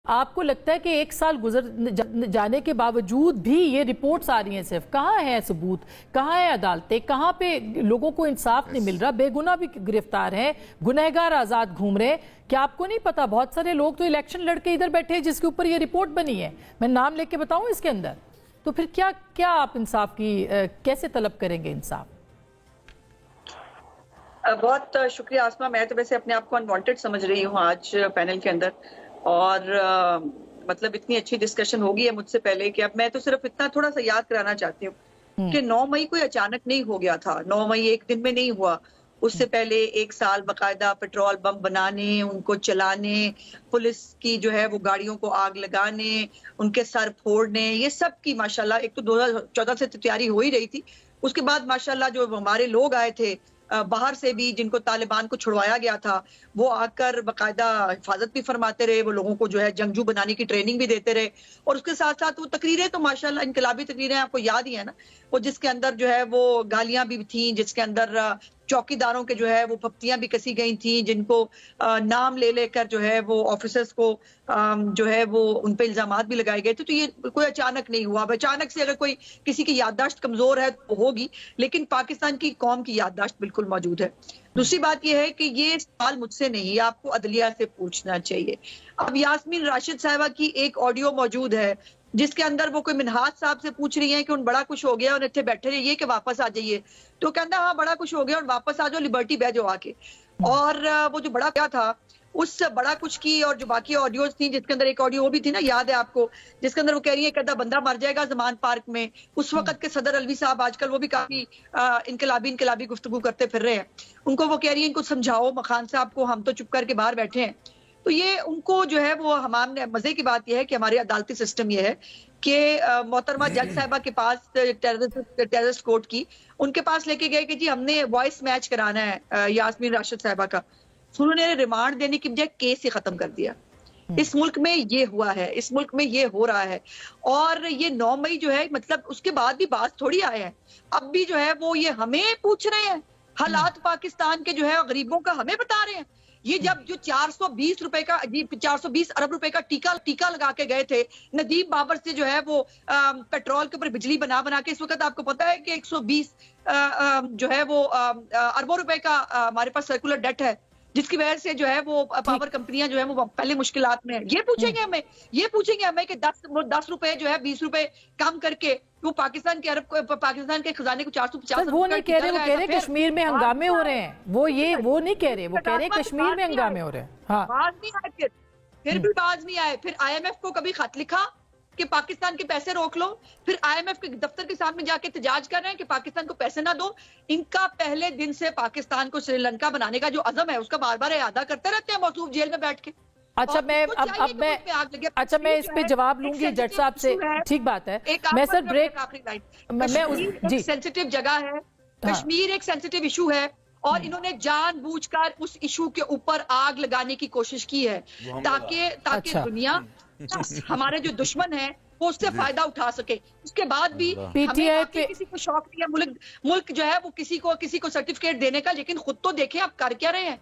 आपको लगता है कि एक साल जाने के बावजूद भी ये रिपोर्ट्स आ रही हैं, सिर्फ कहाँ है सबूत, कहाँ है अदालतें, कहाँ पे लोगों को इंसाफ नहीं मिल रहा, बेगुनाह भी गिरफ्तार हैं, गुनहगार आजाद घूम रहे हैं। क्या आपको नहीं पता बहुत सारे लोग तो इलेक्शन लड़के इधर बैठे हैं जिसके ऊपर ये रिपोर्ट बनी है, मैं नाम लेके बताऊं इसके अंदर, तो फिर क्या क्या आप इंसाफ की कैसे तलब करेंगे इंसाफ? बहुत शुक्रिया आसमा। मैं तो वैसे अपने आप को अनवांटेड समझ रही हूँ आज पैनल के अंदर, और मतलब इतनी अच्छी डिस्कशन होगी है मुझसे पहले कि अब मैं तो सिर्फ इतना थोड़ा सा याद कराना चाहती हूँ कि 9 मई कोई अचानक नहीं हो गया था। 9 मई एक दिन में नहीं हुआ। उससे पहले एक साल बकायदा पेट्रोल बम बनाने, उनको चलाने, पुलिस की जो है वो गाड़ियों को आग लगाने, उनके सर फोड़ने, ये सब की माशाल्लाह एक तो 2014 से तैयारी हो ही रही थी। उसके बाद माशाल्लाह जो हमारे लोग आए थे बाहर से भी, जिनको तालिबान को छुड़वाया गया था, वो आकर बकायदा हिफाजत भी फरमाते रहे, वो लोगों को जो है जंगजू बनाने की ट्रेनिंग भी देते रहे। और उसके साथ साथ वो तकरीरें तो माशाल्लाह इनकलाबी तकरीरें आपको याद ही है ना, वो जिसके अंदर जो है वो गालियां भी थी, जिसके अंदर चौकीदारों के जो है वो पप्तियां भी कसी गई थी, जिनको नाम ले लेकर जो है वो ऑफिसर्स को जो है वो उन पे इल्जामात भी लगाए गए थे। तो ये कोई अचानक नहीं हुआ। अचानक से अगर कोई किसी की याददाश्त कमजोर है तो होगी, लेकिन पाकिस्तान की कौम की याददाश्त बिल्कुल मौजूद है। दूसरी बात यह है कि ये सवाल मुझसे नहीं, आपको अदलिया से पूछना चाहिए। अब यास्मीन राशिद साहिबा की एक ऑडियो मौजूद है जिसके अंदर वो कोई मिनहाज साहब से पूछ रही हैं कि उन बड़ा कुछ हो गया और इतने बैठे रहिए कि वापस आ जाइए, तो कहता हाँ बड़ा कुछ हो गया और वापस आ जाओ, लिबर्टी बह जाओ आके। और वो जो बड़ा क्या था उस बड़ा कुछ की, और जो बाकी ऑडियोज थी, जिसके अंदर एक ऑडियो वो भी थी ना, याद है आपको, जिसके अंदर वो कह रही है कि बंदा मर जाएगा जमान पार्क में। उस वक्त के सदर अलवी साहब आजकल वो भी काफी इनकलाबी गुफ्तगू करते फिर रहे हैं। उनको वो कह रही है इनको समझाओ मखान साहब को, हम तो चुप करके बाहर बैठे हैं। तो ये उनको जो है वो हमारे मजे की बात यह है कि हमारे अदालती सिस्टम ये है कि मोहतरमा जज साहिबा के पास टेररिस्ट कोर्ट की, उनके पास लेके गए कि जी हमने वॉइस मैच कराना है यास्मीन राशिद साहिबा का। उन्होंने रिमांड देने की बजाय केस ही खत्म कर दिया। इस मुल्क में ये हुआ है, इस मुल्क में ये हो रहा है। और ये 9 मई जो है, मतलब उसके बाद भी बात थोड़ी आए हैं, अब भी जो है वो ये हमें पूछ रहे हैं, हालात पाकिस्तान के जो है गरीबों का हमें बता रहे हैं। ये जब जो 420 रुपए का 420 अरब रुपए का टीका लगा के गए थे नदीम बाबर से, जो है वो पेट्रोल के ऊपर बिजली बना बना के, इस वक्त आपको पता है कि 120 जो है वो अरबों रुपए का हमारे पास सर्कुलर डेट है, जिसकी वजह से जो है वो पावर कंपनियां जो है वो पहले मुश्किलात में है। ये पूछेंगे हमें कि 10 रुपए जो है 20 रुपए कम करके वो पाकिस्तान के खजाने को 450। वो नहीं कह रहे, वो कह रहे कश्मीर में हंगामे हो रहे हैं, वो नहीं कह रहे, वो कह रहे कश्मीर में हंगामे हो रहे हैं। हाँ, बाज नहीं आए, फिर भी बाज नहीं आए। फिर IMF को कभी खत लिखा कि पाकिस्तान के पैसे रोक लो, फिर IMF के दफ्तर के सामने जाके एहतजाज कर रहे हैं कि पाकिस्तान को पैसे ना दो। इनका पहले दिन से पाकिस्तान को श्रीलंका बनाने का जो अज़म है उसका बार बार यादा करते रहते हैं मौसूफ जेल में बैठ के। अच्छा, मैं इस पे जवाब लूंगी जज साहब से, ठीक बात है। मैं सर ब्रेक, सेंसिटिव जगह है कश्मीर, एक सेंसिटिव इशू है, और इन्होंने जानबूझकर उस इशू के ऊपर आग लगाने की कोशिश की है ताकि दुनिया हमारे जो दुश्मन है वो उससे फायदा उठा सके। उसके बाद भी PTI पे किसी को शौक नहीं है मुल्क जो है वो किसी को सर्टिफिकेट देने का, लेकिन खुद तो देखें आप कर क्या रहे हैं।